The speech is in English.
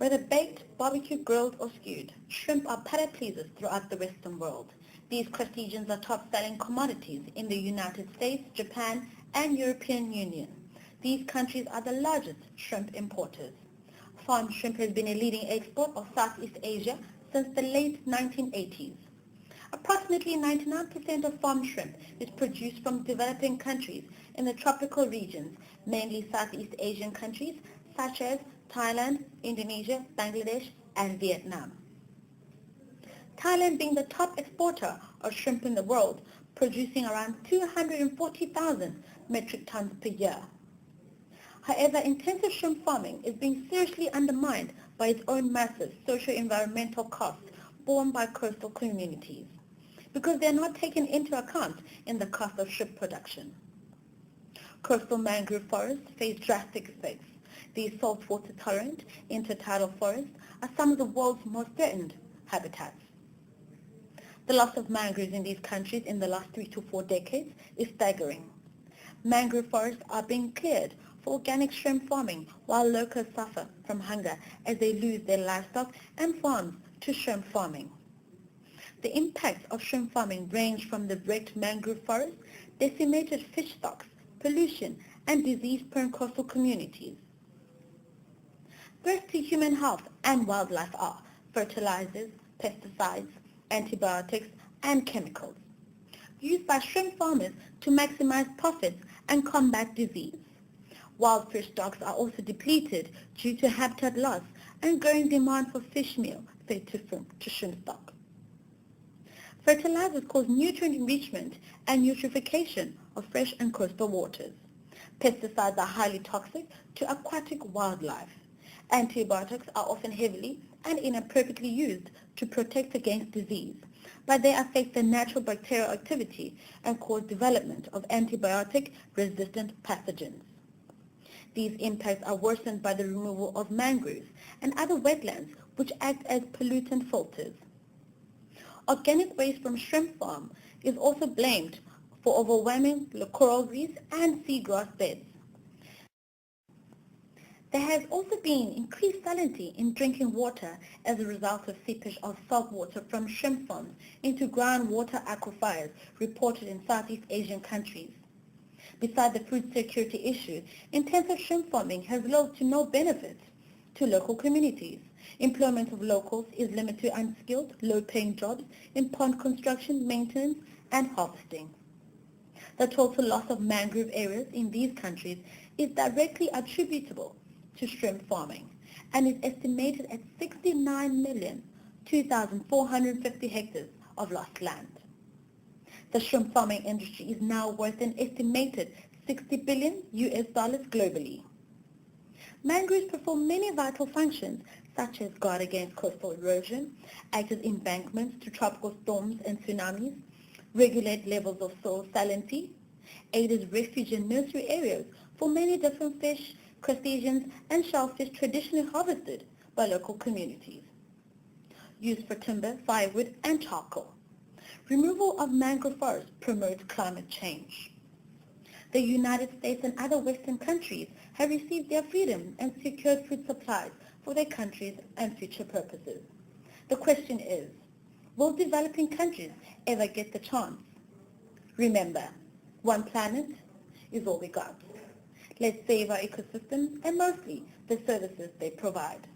Whether baked, barbecue, grilled, or stewed, shrimp are palate pleasers throughout the Western world. These crustaceans are top-selling commodities in the United States, Japan, and European Union. These countries are the largest shrimp importers. Farm shrimp has been a leading export of Southeast Asia since the late 1980s. Approximately 99% of farm shrimp is produced from developing countries in the tropical regions, mainly Southeast Asian countries such as Thailand, Indonesia, Bangladesh, and Vietnam. Thailand being the top exporter of shrimp in the world, producing around 240,000 metric tons per year. However, intensive shrimp farming is being seriously undermined by its own massive socio-environmental costs borne by coastal communities, because they are not taken into account in the cost of shrimp production. Coastal mangrove forests face drastic effects. These saltwater-tolerant intertidal forests are some of the world's most threatened habitats. The loss of mangroves in these countries in the last 3 to 4 decades is staggering. Mangrove forests are being cleared for organic shrimp farming, while locals suffer from hunger as they lose their livestock and farms to shrimp farming. The impacts of shrimp farming range from the wrecked mangrove forests, decimated fish stocks, pollution, and disease-prone coastal communities. Threats to human health and wildlife are fertilizers, pesticides, antibiotics, and chemicals used by shrimp farmers to maximize profits and combat disease. Wild fish stocks are also depleted due to habitat loss and growing demand for fish meal fed to shrimp stock. Fertilizers cause nutrient enrichment and eutrophication of fresh and coastal waters. Pesticides are highly toxic to aquatic wildlife. Antibiotics are often heavily and inappropriately used to protect against disease, but they affect the natural bacterial activity and cause development of antibiotic-resistant pathogens. These impacts are worsened by the removal of mangroves and other wetlands which act as pollutant filters. Organic waste from shrimp farm is also blamed for overwhelming coral reefs and seagrass beds. There has also been increased salinity in drinking water as a result of seepage of salt water from shrimp farms into groundwater aquifers reported in Southeast Asian countries. Besides the food security issue, intensive shrimp farming has little to no benefit to local communities. Employment of locals is limited to unskilled, low-paying jobs in pond construction, maintenance, and harvesting. The total loss of mangrove areas in these countries is directly attributable to shrimp farming and is estimated at 69,002,450 hectares of lost land. The shrimp farming industry is now worth an estimated $60 billion globally. Mangroves perform many vital functions such as guard against coastal erosion, act as embankments to tropical storms and tsunamis, regulate levels of soil salinity, aid as refuge and nursery areas for many different fish, crustaceans, and shellfish traditionally harvested by local communities. Used for timber, firewood, and charcoal. Removal of mangrove forests promotes climate change. The United States and other Western countries have received their freedom and secured food supplies for their countries and future purposes. The question is, will developing countries ever get the chance? Remember, one planet is all we got. Let's save our ecosystems and mostly the services they provide.